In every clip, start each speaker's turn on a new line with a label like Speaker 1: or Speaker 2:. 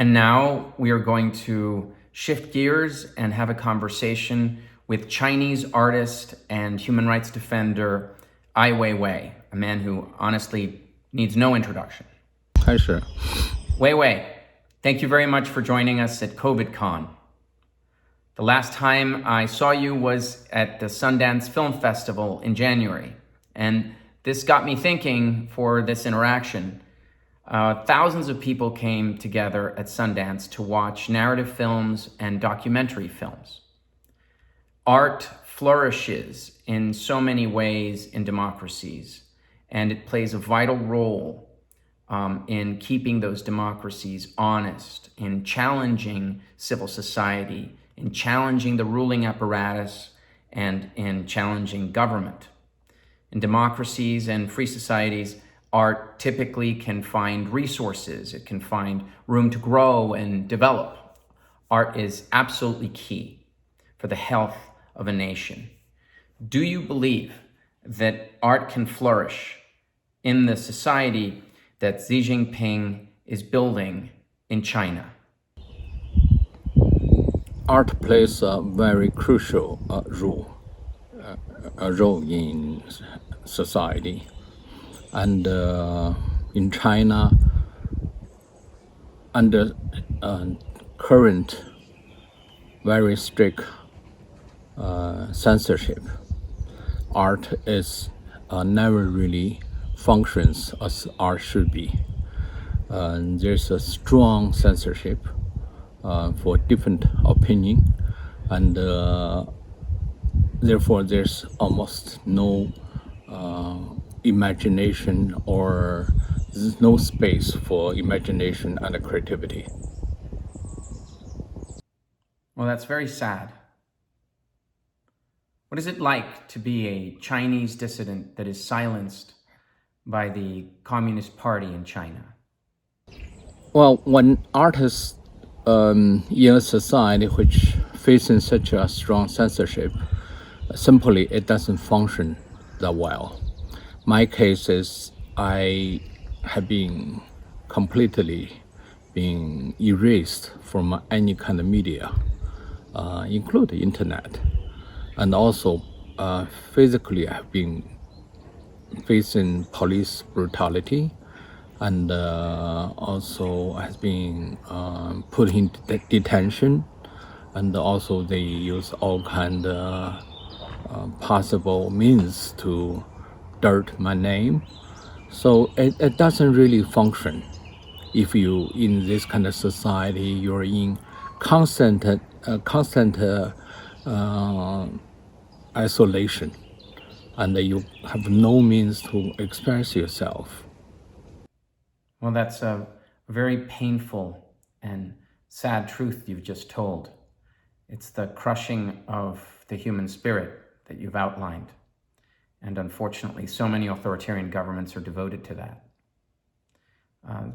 Speaker 1: And now we are going to shift gears and have a conversation with Chinese artist and human rights defender Ai Weiwei, a man who honestly needs no introduction.
Speaker 2: Hi, sir.
Speaker 1: Weiwei, thank you very much for joining us at COVIDCon. The last time I saw you was at the Sundance Film Festival in January, and this got me thinking for this interaction. Thousands of people came together at Sundance to watch narrative films and documentary films. Art flourishes in so many ways in democracies, and it plays a vital role in keeping those democracies honest, in challenging civil society, in challenging the ruling apparatus, and in challenging government. In democracies and free societies, art typically can find resources, it can find room to grow and develop. Art is absolutely key for the health of a nation. Do you believe that art can flourish in the society that Xi Jinping is building in China?
Speaker 2: Art plays a very crucial role in society. And in China, under current very strict censorship, art is never really functions as art should be. There's a strong censorship for different opinion, and therefore there's almost no imagination, or there's no space for imagination and creativity.
Speaker 1: Well, that's very sad. What is it like to be a Chinese dissident that is silenced by the Communist Party in China?
Speaker 2: Well, when artists in a society which facing such a strong censorship, simply it doesn't function that well. My case is I have been completely been erased from any kind of media, including internet, and also physically I have been facing police brutality, and also has been put in detention, and also they use all kind of possible means to dirt my name. So it doesn't really function if you in this kind of society you're in constant isolation, and you have no means to express yourself.
Speaker 1: Well, that's a very painful and sad truth you've just told. It's the crushing of the human spirit that you've outlined. And unfortunately, so many authoritarian governments are devoted to that.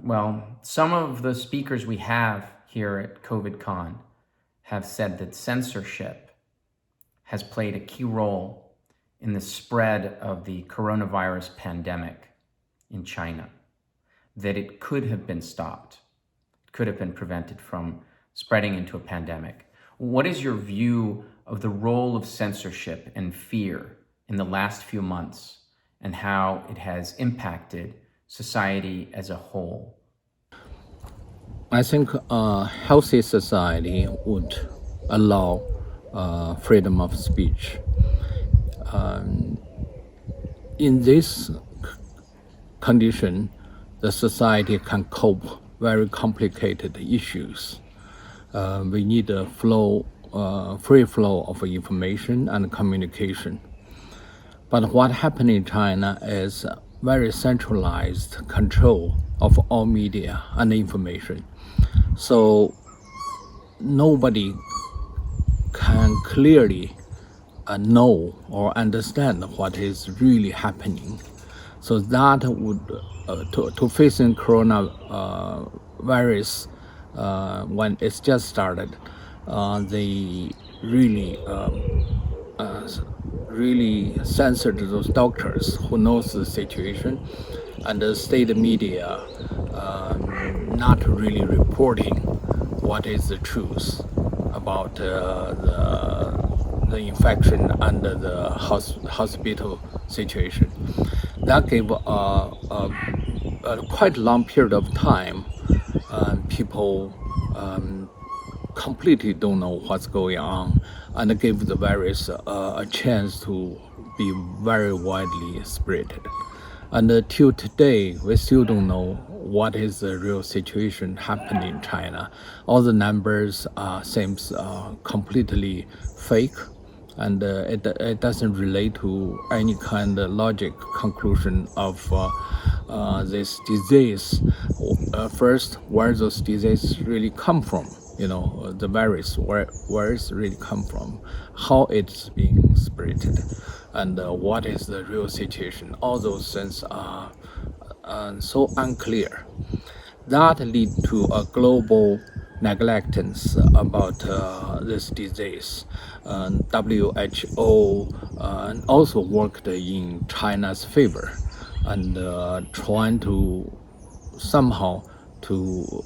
Speaker 1: Well, some of the speakers we have here at COVIDCon have said that censorship has played a key role in the spread of the coronavirus pandemic in China, that it could have been stopped, it could have been prevented from spreading into a pandemic. What is your view of the role of censorship and fear in the last few months, and how it has impacted society as a whole?
Speaker 2: I think a healthy society would allow freedom of speech. In this condition, the society can cope very complicated issues. We need a free flow of information and communication. But what happened in China is very centralized control of all media and information. So nobody can clearly know or understand what is really happening. So that would, to facing coronavirus when it's just started, they really censored those doctors who knows the situation, and the state media not really reporting what is the truth about the infection and the hospital situation. That gave a quite long period of time, people completely don't know what's going on, and gave the virus a chance to be very widely spread. And till today, we still don't know what is the real situation happening in China. All the numbers seems completely fake, and it doesn't relate to any kind of logic conclusion of this disease. First, where those diseases really come from, the virus, where it's really come from, how it's being spread, and what is the real situation. All those things are so unclear. That lead to a global neglectance about this disease. WHO also worked in China's favor, and trying to somehow to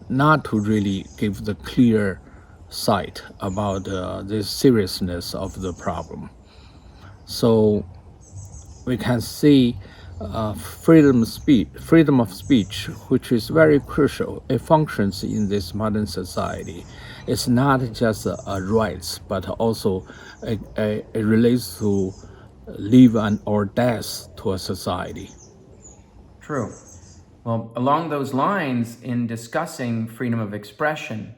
Speaker 2: not to really give the clear sight about the seriousness of the problem. So we can see freedom of speech, which is very crucial. It functions in this modern society. It's not just a rights, but also it relates to live or death to a society.
Speaker 1: True. Well, along those lines, in discussing freedom of expression,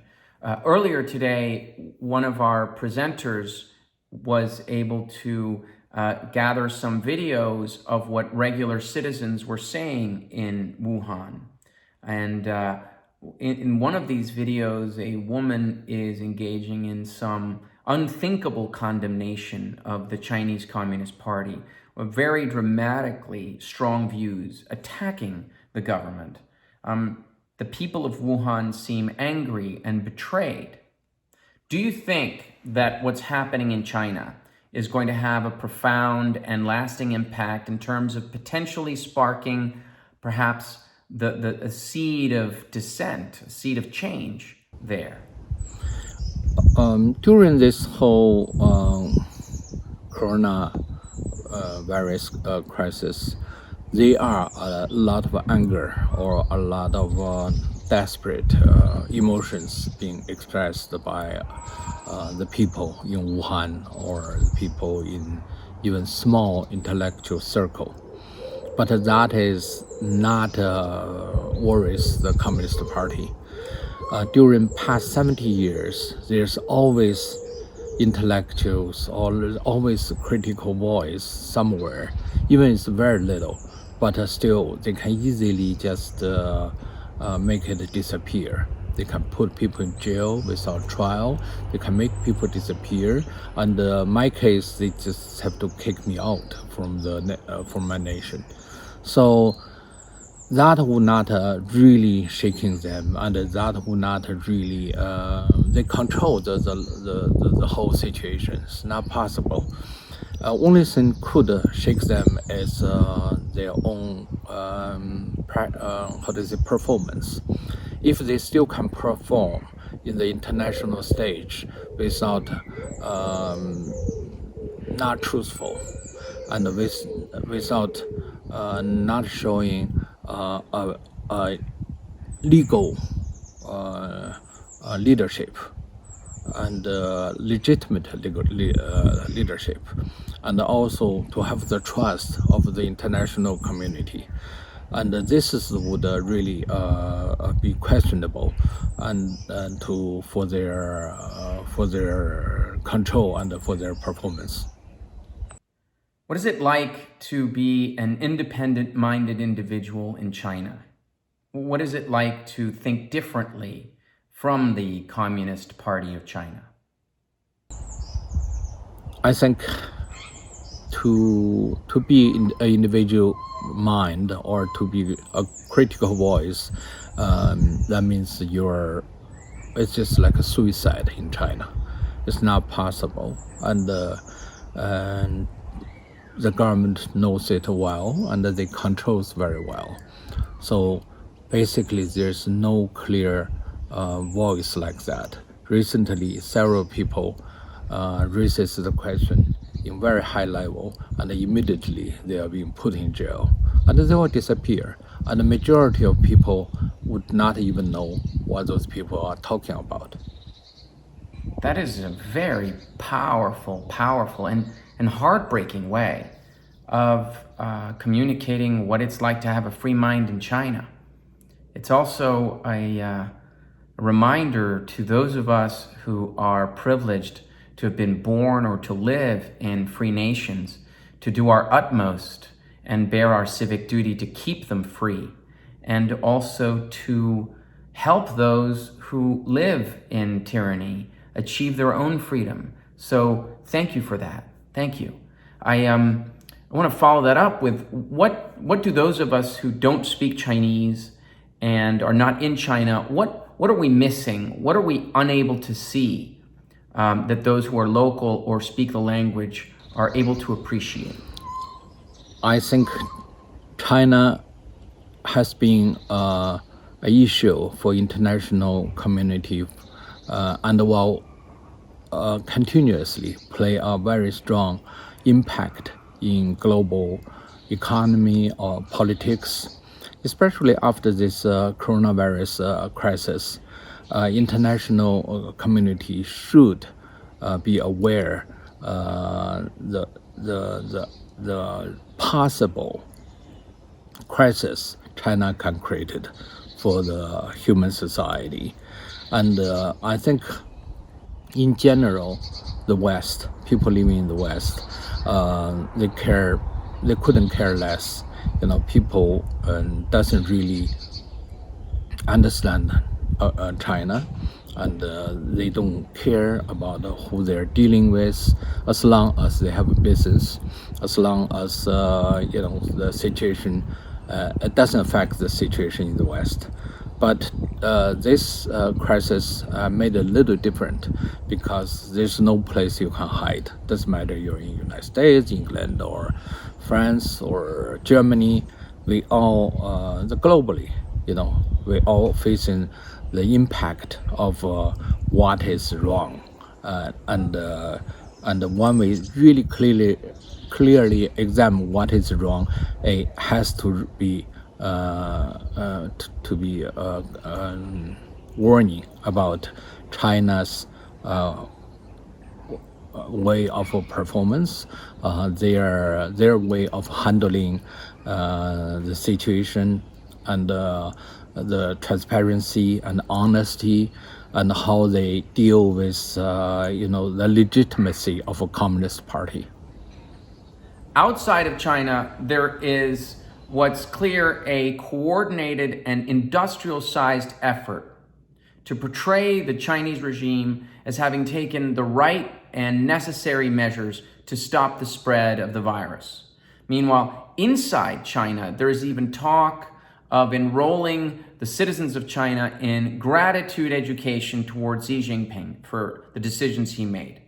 Speaker 1: earlier today, one of our presenters was able to gather some videos of what regular citizens were saying in Wuhan. And in one of these videos, a woman is engaging in some unthinkable condemnation of the Chinese Communist Party, with very dramatically strong views attacking the government. The people of Wuhan seem angry and betrayed. Do you think that what's happening in China is going to have a profound and lasting impact in terms of potentially sparking perhaps a seed of dissent, a seed of change there?
Speaker 2: During this whole coronavirus crisis, there are a lot of anger or a lot of desperate emotions being expressed by the people in Wuhan or the people in even small intellectual circle. But that is not worries the Communist Party. During past 70 years, there's always intellectuals or always critical voice somewhere, even it's very little, but still they can easily just make it disappear. They can put people in jail without trial. They can make people disappear. And my case, they just have to kick me out from my nation. So that would not really shaking them, and that would not really they control the whole situation. It's not possible. Only thing could shake them is their own performance. If they still can perform in the international stage without not truthful and without not showing a legal leadership and legitimate leadership, and also to have the trust of the international community. And this would really be questionable, and for their control and for their performance.
Speaker 1: What is it like to be an independent-minded individual in China? What is it like to think differently from the Communist Party of China?
Speaker 2: I think to be an individual mind or to be a critical voice, that means it's just like a suicide in China. It's not possible, and the government knows it well, and they controls very well. So basically there's no clear voice like that. Recently, several people raises the question in very high level, and immediately they are being put in jail, and they will disappear. And the majority of people would not even know what those people are talking about.
Speaker 1: That is a very powerful, and heartbreaking way of communicating what it's like to have a free mind in China. It's also a reminder to those of us who are privileged to have been born or to live in free nations to do our utmost and bear our civic duty to keep them free, and also to help those who live in tyranny achieve their own freedom. So thank you for that. Thank you. I want to follow that up with what do those of us who don't speak Chinese and are not in China, what are we missing? What are we unable to see that those who are local or speak the language are able to appreciate?
Speaker 2: I think China has been an issue for international community and will continuously play a very strong impact in global economy or politics, especially after this coronavirus crisis. International community should be aware the possible crisis China can create for the human society. And I think in general, the West, people living in the West, they couldn't care less. People doesn't really understand China, and they don't care about who they're dealing with, as long as they have a business, as long as the situation it doesn't affect the situation in the West. But this crisis made it a little different, because there's no place you can hide. Doesn't matter you're in the United States, England, or France, or Germany. We all, globally, we all facing the impact of what is wrong, and when we really clearly examine what is wrong, it has to be warning about China's way of performance, their way of handling the situation, and the transparency and honesty, and how they deal with the legitimacy of a communist party.
Speaker 1: Outside of China, there is what's clear a coordinated and industrial-sized effort to portray the Chinese regime as having taken the right and necessary measures to stop the spread of the virus. Meanwhile, inside China, there is even talk of enrolling the citizens of China in gratitude education towards Xi Jinping for the decisions he made.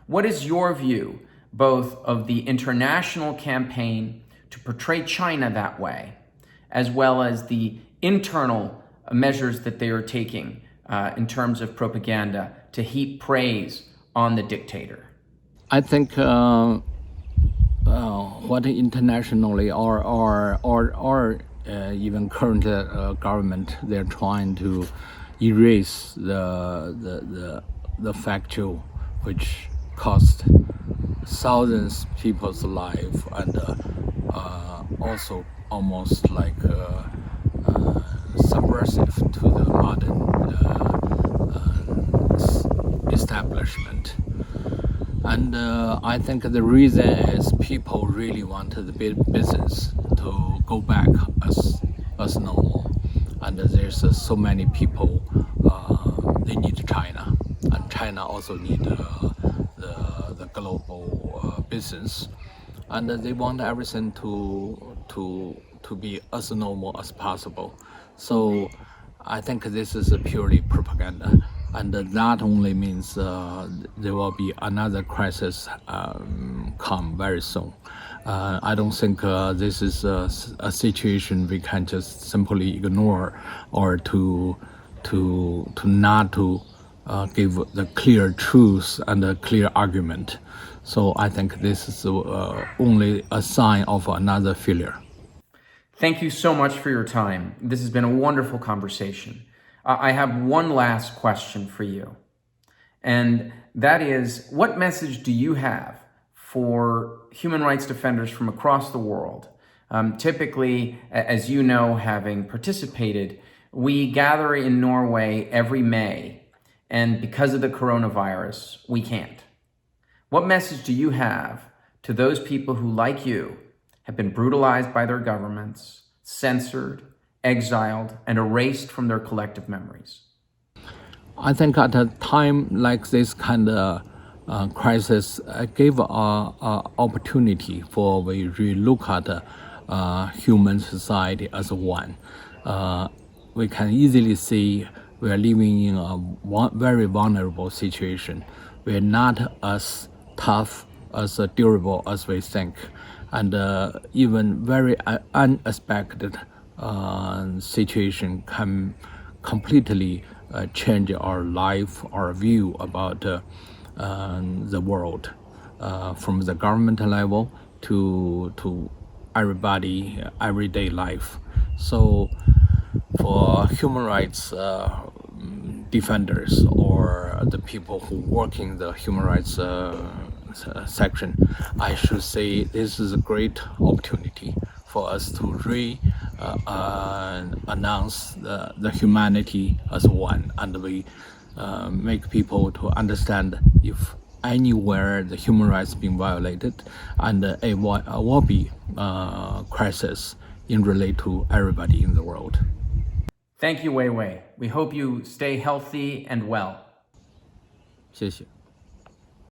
Speaker 1: What is your view, both of the international campaign to portray China that way, as well as the internal measures that they are taking in terms of propaganda to heap praise on the dictator?
Speaker 2: I think what internationally or even current government, they're trying to erase the factual, which cost thousands of people's life, and also almost like subversive to the modern establishment. And I think the reason is people really wanted the business to go back as normal, and there's so many people they need China, and China also need the global business, and they want everything to be as normal as possible. So I think this is a purely propaganda, and that only means there will be another crisis come very soon, I don't think this is a situation we can just simply ignore or to not to give the clear truth and a clear argument. So I think this is only a sign of another failure.
Speaker 1: Thank you so much for your time. This has been a wonderful conversation. I have one last question for you. And that is, what message do you have for human rights defenders from across the world? Typically, as you know, having participated, we gather in Norway every May, and because of the coronavirus, we can't. What message do you have to those people who, like you, have been brutalized by their governments, censored, exiled, and erased from their collective memories?
Speaker 2: I think at a time like this kind of crisis gave an opportunity for we relook at human society as one. We can easily see we are living in a very vulnerable situation. We are not as tough, as durable as we think, and even very unexpected situation can completely change our life, our view about the world, from the government level to everybody, everyday life. So for human rights defenders or the people who work in the human rights section, I should say this is a great opportunity for us to announce the humanity as one, and we make people to understand if anywhere the human rights being violated, and it will be crisis in relate to everybody in the world.
Speaker 1: Thank you, Weiwei. We hope you stay healthy and well.
Speaker 2: 谢谢。